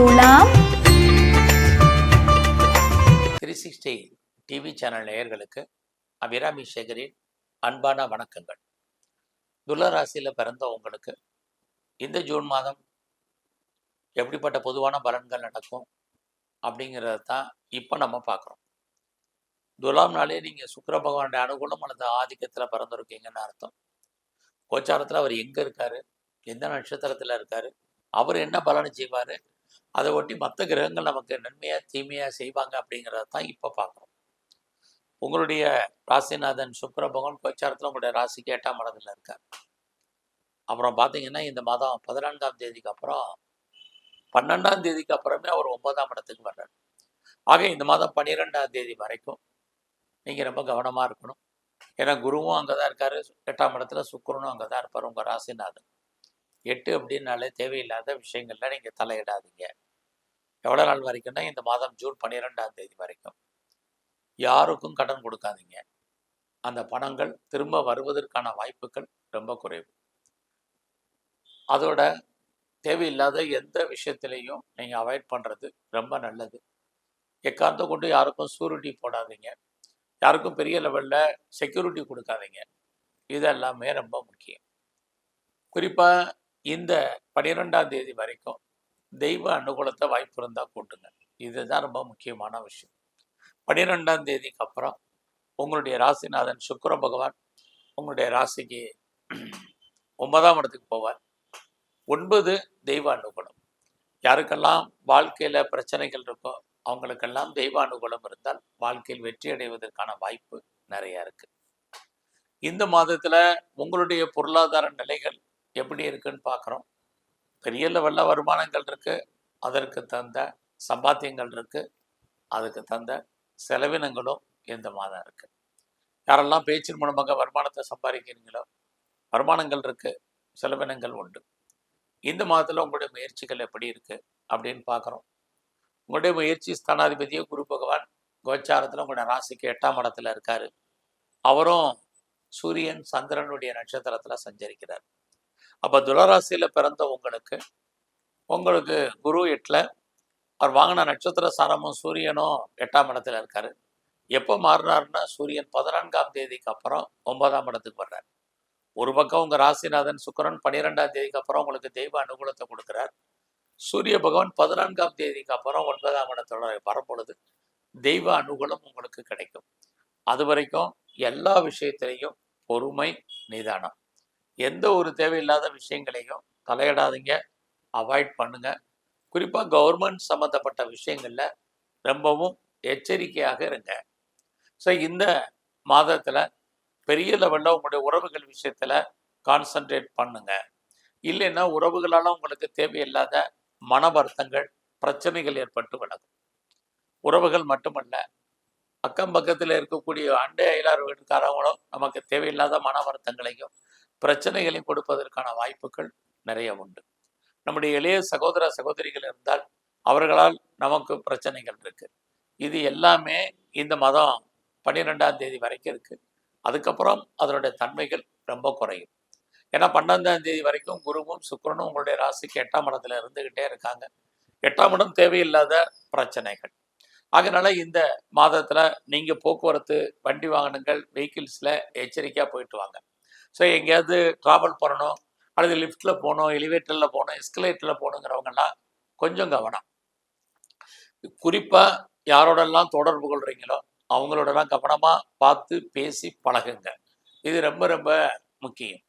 துலாம் 360 TV channel நேயர்களுக்கு அபிராமி சேகரின் அன்பான வணக்கங்கள். துலா ராசியில் பிறந்த உங்களுக்கு இந்த ஜூன் மாதம் எப்படிப்பட்ட பொதுவான பலன்கள் நடக்கும் அப்படிங்கிறத தான் இப்போ நம்ம பார்க்குறோம். துலாம்னாலே நீங்கள் சுக்கிர பகவானுடைய அனுகூலம் அல்லது ஆதிக்கத்தில் பிறந்திருக்கீங்கன்னு அர்த்தம். கோச்சாரத்தில் அவர் எங்கே இருக்கார், எந்த நட்சத்திரத்தில் இருக்கார், அவர் என்ன பலனை செய்வார், அதை ஒட்டி மற்ற கிரகங்கள் நமக்கு நன்மையாக தீமையாக செய்வாங்க அப்படிங்கிறத தான் இப்போ பார்க்குறோம். உங்களுடைய ராசிநாதன் சுக்கிர பகவான் கோச்சாரத்தில் உங்களுடைய ராசிக்கு 8ஆம் இடத்துல இருக்கார். அப்புறம் பார்த்தீங்கன்னா இந்த மாதம் 14ஆம் தேதிக்கு அப்புறம் 12ஆம் தேதிக்கு அப்புறமே அவர் 9ஆம் இடத்துக்கு வர்றார். ஆக இந்த மாதம் 12ஆம் தேதி வரைக்கும் நீங்கள் ரொம்ப கவனமாக இருக்கணும். ஏன்னா குருவும் அங்கே தான் இருக்கார், 8ஆம் இடத்துல சுக்கிரனும் அங்கே தான் இருப்பார். உங்கள் ராசிநாதன் 8 அப்படின்னாலே தேவையில்லாத விஷயங்கள்ல நீங்கள் தலையிடாதீங்க. எவ்வளோ நாள் வரைக்கும்னா இந்த மாதம் ஜூன் 12ஆம் தேதி வரைக்கும் யாருக்கும் கடன் கொடுக்காதீங்க. அந்த பணங்கள் திரும்ப வருவதற்கான வாய்ப்புகள் ரொம்ப குறைவு. அதோட தேவையில்லாத எந்த விஷயத்திலையும் நீங்கள் அவாய்ட் பண்ணுறது ரொம்ப நல்லது. எக்காரணத்தை கொண்டு யாருக்கும் சூரிட்டி போடாதீங்க, யாருக்கும் பெரிய லெவலில் செக்யூரிட்டி கொடுக்காதீங்க. இதெல்லாமே ரொம்ப முக்கியம். குறிப்பாக இந்த 12ஆம் தேதி வரைக்கும் தெய்வ அனுகூலத்தை வாய்ப்பு இருந்தால் கூட்டுங்க. இதுதான் ரொம்ப முக்கியமான விஷயம். 12ஆம் தேதிக்கு அப்புறம் உங்களுடைய ராசிநாதன் சுக்கிர பகவான் உங்களுடைய ராசிக்கு 9ஆம் இடத்துக்கு போவார். 9 தெய்வ அனுகூலம். யாருக்கெல்லாம் வாழ்க்கையில் பிரச்சனைகள் இருக்கோ அவங்களுக்கெல்லாம் தெய்வ அனுகூலம் இருந்தால் வாழ்க்கையில் வெற்றி அடைவதற்கான வாய்ப்பு நிறையா இருக்குது. இந்த மாதத்தில் உங்களுடைய பொருளாதார நிலைகள் எப்படி இருக்குன்னு பார்க்குறோம். பெரிய லெவலில் வருமானங்கள் இருக்குது, அதற்கு தகுந்த சம்பாத்தியங்கள் இருக்குது, அதுக்கு தகுந்த செலவினங்களும் இந்த மாதம் இருக்குது. யாரெல்லாம் பேச்சின் மூலமாக வருமானத்தை சம்பாதிக்கிறீங்களோ வருமானங்கள் இருக்குது, செலவினங்கள் உண்டு. இந்த மாதத்தில் உங்களுடைய முயற்சிகள் எப்படி இருக்குது அப்படின்னு பார்க்குறோம். உங்களுடைய முயற்சி ஸ்தானாதிபதியே குரு பகவான் கோச்சாரத்தில் உங்களுடைய ராசிக்கு 8ஆம் இடத்துல இருக்கார். அவரும் சூரியன் சந்திரனுடைய நட்சத்திரத்தில் சஞ்சரிக்கிறார். அப்போ துளராசியில் பிறந்த உங்களுக்கு குரு 8ல், அவர் வாங்கின நட்சத்திர சாரமும் சூரியனும் 8ஆம் இடத்துல இருக்காரு. எப்போ மாறினார்னா சூரியன் 14ஆம் தேதிக்கு அப்புறம் 9ஆம் இடத்துக்கு வர்றார். ஒரு பக்கம் உங்கள் ராசிநாதன் சுக்கிரன் 12ஆம் தேதிக்கு அப்புறம் உங்களுக்கு தெய்வ அனுகூலத்தை கொடுக்குறார். சூரிய பகவான் 14ஆம் தேதிக்கு அப்புறம் 9ஆம் இடத்தோட வரப்பொழுது தெய்வ அனுகூலம் உங்களுக்கு கிடைக்கும். அது வரைக்கும் எல்லா விஷயத்திலையும் பொறுமை, நிதானம். எந்த ஒரு தேவையில்லாத விஷயங்களையும் தலையிடாதீங்க, அவாய்ட் பண்ணுங்க. குறிப்பாக கவர்மெண்ட் சம்மந்தப்பட்ட விஷயங்களில் ரொம்பவும் எச்சரிக்கையாக இருங்க. ஸோ இந்த மாதத்தில் பெரிய லெவலில் உங்களுடைய உறவுகள் விஷயத்தில் கான்சன்ட்ரேட் பண்ணுங்க. இல்லைன்னா உறவுகளால் உங்களுக்கு தேவையில்லாத மன வருத்தங்கள், பிரச்சனைகள் ஏற்பட்டு விலகும். உறவுகள் மட்டுமல்ல, அக்கம் பக்கத்தில் இருக்கக்கூடிய அண்டை அயலார் வீட்டுக்காரங்களும் நமக்கு தேவையில்லாத மன வருத்தங்களையும் பிரச்சனைகளையும் கொடுப்பதற்கான வாய்ப்புகள் நிறைய உண்டு. நம்முடைய இளைய சகோதர சகோதரிகள் இருந்தால் அவர்களால் நமக்கு பிரச்சனைகள் இருக்கு. இது எல்லாமே இந்த மாதம் 12ஆம் தேதி வரைக்கும் இருக்கு. அதுக்கப்புறம் அதனுடைய தன்மைகள் ரொம்ப குறையும். ஏன்னா 12ஆம் தேதி வரைக்கும் குருவும் சுக்கிரனும் உங்களுடைய ராசிக்கு 8ஆம் இடத்துல இருந்துகிட்டே இருக்காங்க. 8ஆம் இடம் தேவையில்லாத பிரச்சனைகள். அதனால இந்த மாதத்துல நீங்க போக்குவரத்து, வண்டி வாகனங்கள், வெஹிக்கிள்ஸ்ல எச்சரிக்கையா போயிட்டு வாங்க. ஸோ எங்கேயாவது ட்ராவல் பண்ணணும், அல்லது லிஃப்ட்டில் போகணும், எலிவேட்டரில் போகணும், எஸ்கலேட்டரில் போகணுங்கிறவங்கெல்லாம் கொஞ்சம் கவனம். குறிப்பாக யாரோடெல்லாம் தொடர்பு கொள்கிறீங்களோ அவங்களோடலாம் கவனமாக பார்த்து பேசி பழகுங்க. இது ரொம்ப ரொம்ப முக்கியம்.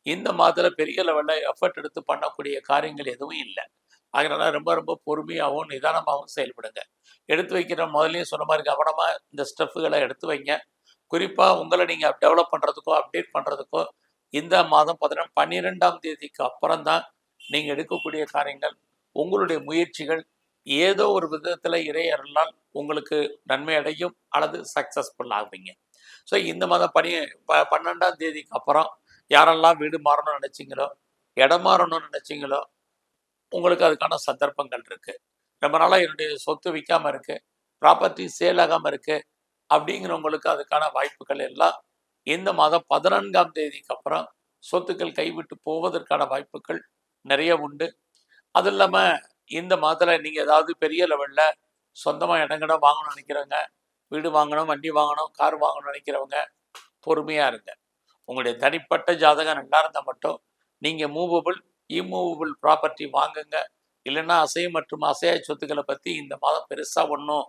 இந்த மாதத்தில் பெரிய லெவலில் எஃபர்ட் எடுத்து பண்ணக்கூடிய காரியங்கள் எதுவும் இல்லை. அதனால ரொம்ப ரொம்ப பொறுமையாகவும் நிதானமாகவும் செயல்படுங்க. எடுத்து வைக்கிற முதலையும் சொன்ன மாதிரி கவனமாக இந்த ஸ்டெப்புகளை எடுத்து வைங்க. குறிப்பாக உங்களை நீங்கள் டெவலப் பண்ணுறதுக்கோ அப்டேட் பண்ணுறதுக்கோ இந்த மாதம் 12ஆம் தேதிக்கு அப்புறம் தான் நீங்கள் எடுக்கக்கூடிய காரியங்கள், உங்களுடைய முயற்சிகள் ஏதோ ஒரு விதத்தில் இறையறலால் உங்களுக்கு நன்மை அடையும் அல்லது சக்ஸஸ்ஃபுல் ஆகுவீங்க. ஸோ இந்த மாதம் 12ஆம் தேதிக்கு அப்புறம் யாரெல்லாம் வீடு மாறணும்னு நினச்சிங்களோ, இடம் மாறணும்னு நினச்சிங்களோ உங்களுக்கு அதுக்கான சந்தர்ப்பங்கள் இருக்குது. ரொம்ப நாளாக என்னுடைய சொத்து விற்காமல் இருக்குது, ப்ராப்பர்ட்டி சேல் ஆகாமல் இருக்குது அப்படிங்கிறவங்களுக்கு அதுக்கான வாய்ப்புகள் எல்லாம் இந்த மாதம் 14ஆம் தேதிக்கு அப்புறம் சொத்துக்கள் கைவிட்டு போவதற்கான வாய்ப்புகள் நிறைய உண்டு. அது இல்லாமல் இந்த மாதத்தில் நீங்கள் ஏதாவது பெரிய லெவலில் சொந்தமாக இடங்கடம் வாங்கணும்னு நினைக்கிறவங்க, வீடு வாங்கணும், வண்டி வாங்கணும், கார் வாங்கணும்னு நினைக்கிறவங்க பொறுமையாக இருங்க. உங்களுடைய தனிப்பட்ட ஜாதகம் நல்லா இருந்தால் மட்டும் நீங்கள் மூவபிள் இம்மூவபிள் ப்ராப்பர்ட்டி வாங்குங்க. இல்லைன்னா அசையும் மற்றும் அசையா சொத்துக்களை பற்றி இந்த மாதம் பெருசாக ஒன்றும்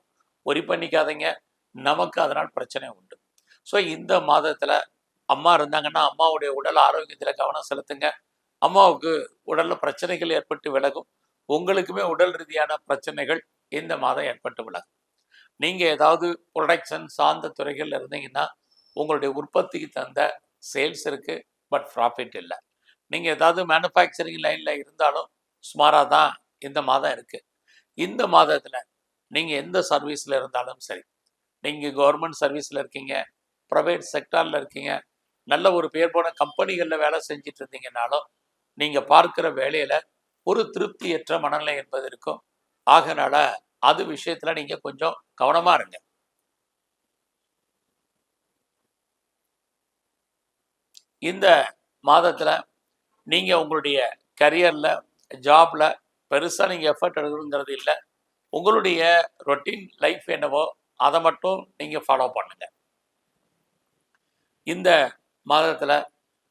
ஒரி பண்ணிக்காதீங்க. நமக்கு அதனால் பிரச்சனை உண்டு. ஸோ இந்த மாதத்தில் அம்மா இருந்தாங்கன்னா அம்மாவுடைய உடல் ஆரோக்கியத்தில் கவனம் செலுத்துங்க. அம்மாவுக்கு உடலில் பிரச்சனைகள் ஏற்பட்டு விலகும். உங்களுக்குமே உடல் ரீதியான பிரச்சனைகள் இந்த மாதம் ஏற்பட்டு விலகும். நீங்கள் ஏதாவது ப்ரொடக்ஷன் சார்ந்த துறைகள் இருந்தீங்கன்னா உங்களுடைய உற்பத்திக்கு தந்த சேல்ஸ் இருக்குது, பட் ப்ராஃபிட் இல்லை. நீங்கள் ஏதாவது மேனுஃபேக்சரிங் லைனில் இருந்தாலும் சுமாராக தான் இந்த மாதம் இருக்குது. இந்த மாதத்தில் நீங்கள் எந்த சர்வீஸில் இருந்தாலும் சரி, நீங்கள் கவர்மெண்ட் சர்வீஸில் இருக்கீங்க, ப்ரைவேட் செக்டாரில் இருக்கீங்க, நல்ல ஒரு பேர் போன கம்பெனிகளில் வேலை செஞ்சுட்டு இருந்தீங்கன்னாலும் நீங்கள் பார்க்குற வேலையில் ஒரு திருப்தியற்ற மனநிலை என்பது இருக்கும். ஆகனால அது விஷயத்தில் நீங்கள் கொஞ்சம் கவனமாக இருங்க. இந்த மாதத்தில் நீங்கள் உங்களுடைய கரியரில் ஜாபில் பெருசாக நீங்கள் எஃபர்ட் எடுக்கணுங்கிறது இல்லை. உங்களுடைய ரொட்டீன் லைஃப் என்னவோ அதை மட்டும் நீங்கள் ஃபாலோ பண்ணுங்கள். இந்த மாதத்தில்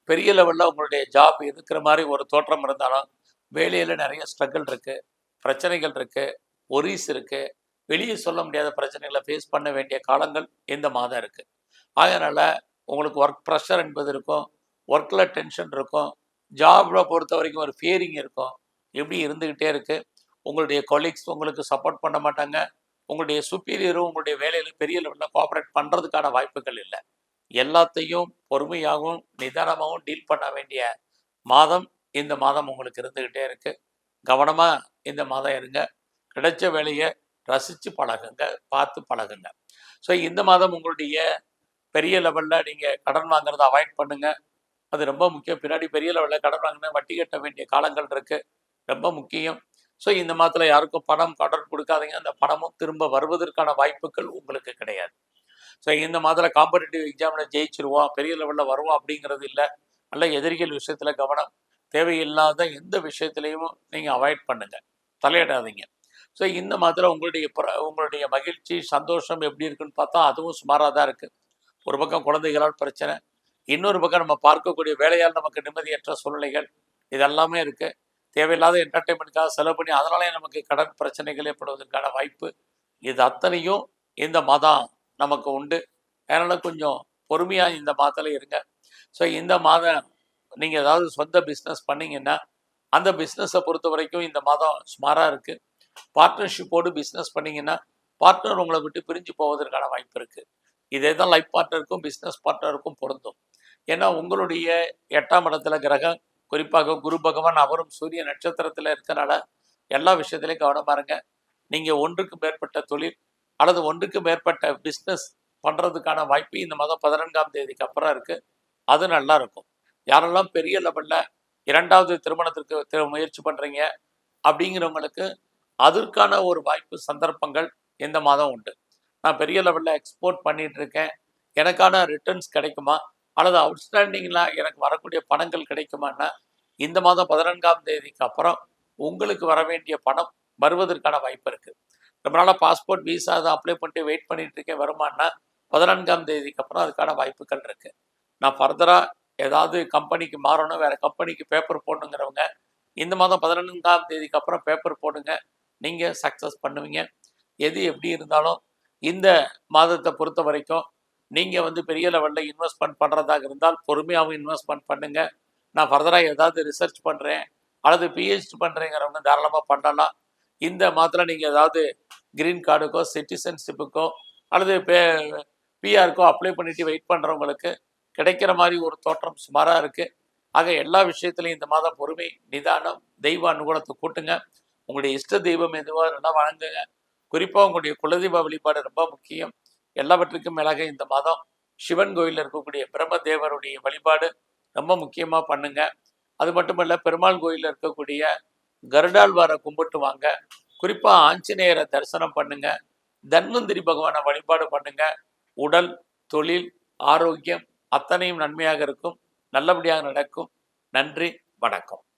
பெரிய லெவலில் உங்களுடைய ஜாப் இருக்கிற மாதிரி ஒரு தோற்றம் இருந்தாலும் வேலையில் நிறைய ஸ்ட்ரகிள் இருக்குது, பிரச்சனைகள் இருக்குது, ஒரீஸ் இருக்குது, வெளியே சொல்ல முடியாத பிரச்சனைகளை ஃபேஸ் பண்ண வேண்டிய காலங்கள் இந்த மாதம் இருக்குது. அதனால் உங்களுக்கு ஒர்க் ப்ரெஷர் என்பது இருக்கும், ஒர்க்கில் டென்ஷன் இருக்கும், ஜாபில் பொறுத்த வரைக்கும் ஒரு ஃபியரிங் இருக்கும், எப்படி இருந்துக்கிட்டே இருக்குது. உங்களுடைய கொலீக்ஸ் உங்களுக்கு சப்போர்ட் பண்ண மாட்டாங்க. உங்களுடைய சுப்பீரியரும் உங்களுடைய வேலையில் பெரிய லெவலில் கோஆப்ரேட் பண்ணுறதுக்கான வாய்ப்புகள் இல்லை. எல்லாத்தையும் பொறுமையாகவும் நிதானமாகவும் டீல் பண்ண வேண்டிய மாதம் இந்த மாதம் உங்களுக்கு இருந்துக்கிட்டே இருக்குது. கவனமாக இந்த மாதம் இருங்க. கிடைச்ச வேலையை ரசித்து பழகுங்க, பார்த்து பழகுங்க. ஸோ இந்த மாதம் உங்களுடைய பெரிய லெவலில் நீங்கள் கடன் வாங்குறத அவாய்ட் பண்ணுங்கள். அது ரொம்ப முக்கியம். பின்னாடி பெரிய லெவலில் கடன் வாங்கினா வட்டி கட்ட வேண்டிய காலங்கள் இருக்குது, ரொம்ப முக்கியம். ஸோ இந்த மாதத்தில் யாருக்கும் பணம் கடன் கொடுக்காதீங்க. அந்த பணமும் திரும்ப வருவதற்கான வாய்ப்புகள் உங்களுக்கு கிடையாது. ஸோ இந்த மாதத்தில் காம்படிட்டிவ் எக்ஸாமில் ஜெயிச்சிருவோம், பெரிய லெவலில் வருவோம் அப்படிங்கிறது இல்லை. நல்ல எதிரிகள் விஷயத்தில் கவனம். தேவையில்லாத எந்த விஷயத்துலையும் நீங்கள் அவாய்ட் பண்ணுங்கள், தலையிடாதீங்க. ஸோ இந்த மாதத்தில் உங்களுடைய மகிழ்ச்சி சந்தோஷம் எப்படி இருக்குன்னு பார்த்தா அதுவும் சுமாராக தான் இருக்குது. ஒரு பக்கம் குழந்தைகளால் பிரச்சனை, இன்னொரு பக்கம் நம்ம பார்க்கக்கூடிய வேலையால் நமக்கு நிம்மதியற்ற சூழ்நிலைகள், இதெல்லாமே இருக்குது. தேவையில்லாத என்டர்டெயின்மெண்ட்டுக்காக செலவு பண்ணி அதனாலே நமக்கு கடன் பிரச்சனைகள் ஏற்படுவதற்கான வாய்ப்பு, இது அத்தனையும் இந்த மாதம் நமக்கு உண்டு. அதனால் கொஞ்சம் பொறுமையாக இந்த மாதத்தில் இருங்க. ஸோ இந்த மாதம் நீங்கள் ஏதாவது சொந்த பிஸ்னஸ் பண்ணிங்கன்னா அந்த பிஸ்னஸை பொறுத்த வரைக்கும் இந்த மாதம் சுமாராக இருக்குது. பார்ட்னர்ஷிப்போடு பிஸ்னஸ் பண்ணிங்கன்னா பார்ட்னர் உங்களை விட்டு பிரிஞ்சு போவதற்கான வாய்ப்பு இருக்குது. இதே தான் லைஃப் பார்ட்னருக்கும் பிஸ்னஸ் பார்ட்னருக்கும் பொருந்தும். ஏன்னா உங்களுடைய 8ஆம் இடத்துல கிரகம், குறிப்பாக குரு பகவான், அவரும் சூரிய நட்சத்திரத்தில் இருக்கனால எல்லா விஷயத்துலையும் கவனமாக இருங்க. நீங்கள் ஒன்றுக்கு மேற்பட்ட தொழில் அல்லது ஒன்றுக்கு மேற்பட்ட பிஸ்னஸ் பண்ணுறதுக்கான வாய்ப்பு இந்த மாதம் 14ஆம் தேதிக்கு அப்புறம் இருக்குது. அது நல்லா இருக்கும். யாரெல்லாம் பெரிய லெவலில் 2வது திருமணத்திற்கு முயற்சி பண்ணுறீங்க அப்படிங்கிறவங்களுக்கு அதற்கான ஒரு வாய்ப்பு சந்தர்ப்பங்கள் இந்த மாதம் உண்டு. நான் பெரிய லெவலில் எக்ஸ்போர்ட் பண்ணிகிட்டு இருக்கேன், எனக்கான ரிட்டர்ன்ஸ் கிடைக்குமா அல்லது அவுட்ஸ்டாண்டிங்கில் எனக்கு வரக்கூடிய பணங்கள் கிடைக்குமான்னா இந்த மாதம் 14ஆம் தேதிக்கு அப்புறம் உங்களுக்கு வர வேண்டிய பணம் வருவதற்கான வாய்ப்பு இருக்குது. ரொம்ப நாளாக பாஸ்போர்ட் விசா அதை அப்ளை பண்ணிட்டு வெயிட் பண்ணிட்டு இருக்கேன், வருமானா 14ஆம் தேதிக்கு அப்புறம் அதுக்கான வாய்ப்புகள் இருக்குது. நான் ஃபர்தராக ஏதாவது கம்பெனிக்கு மாறணும், வேறு கம்பெனிக்கு பேப்பர் போடணுங்கிறவங்க இந்த மாதம் 14ஆம் தேதிக்கு அப்புறம் பேப்பர் போடுங்க, நீங்கள் சக்ஸஸ் பண்ணுவீங்க. எது எப்படி இருந்தாலும் இந்த மாதத்தை பொறுத்த வரைக்கும் நீங்கள் பெரிய லெவலில் இன்வெஸ்ட்மெண்ட் பண்ணுறதாக இருந்தால் பொறுமையாகவும் இன்வெஸ்ட்மெண்ட் பண்ணுங்கள். நான் ஃபர்தராக ஏதாவது ரிசர்ச் பண்ணுறேன் அல்லது பிஹெச்டி பண்ணுறேங்கிறவங்க தாராளமாக பண்ணலாம். இந்த மாதத்தில் நீங்கள் ஏதாவது கிரீன் கார்டுக்கோ சிட்டிசன்ஷிப்புக்கோ அல்லது பிஆருக்கோ அப்ளை பண்ணிவிட்டு வெயிட் பண்ணுறவங்களுக்கு கிடைக்கிற மாதிரி ஒரு தோற்றம் சுமாராக இருக்குது. ஆக எல்லா விஷயத்துலையும் இந்த மாதம் பொறுமை, நிதானம், தெய்வ அனுகூலத்தை கூட்டுங்க. உங்களுடைய இஷ்ட தெய்வம் எதுவாக நல்லா வணங்குங்க. குறிப்பாக உங்களுடைய குலதெய்வ வழிபாடு ரொம்ப முக்கியம். எல்லாவற்றுக்கும் மேலாக இந்த மாதம் சிவன் கோயிலில் இருக்கக்கூடிய பிரம்மதேவருடைய வழிபாடு ரொம்ப முக்கியமாக பண்ணுங்க. அது மட்டும் இல்லை, பெருமாள் கோயிலில் இருக்கக்கூடிய கருடாழ்வாரை கும்பிட்டு வாங்க. குறிப்பாக ஆஞ்சநேயரை தரிசனம் பண்ணுங்க. தன்வந்திரி பகவானை வழிபாடு பண்ணுங்க. உடல், தொழில், ஆரோக்கியம் அத்தனையும் நன்மையாக இருக்கும், நல்லபடியாக நடக்கும். நன்றி, வணக்கம்.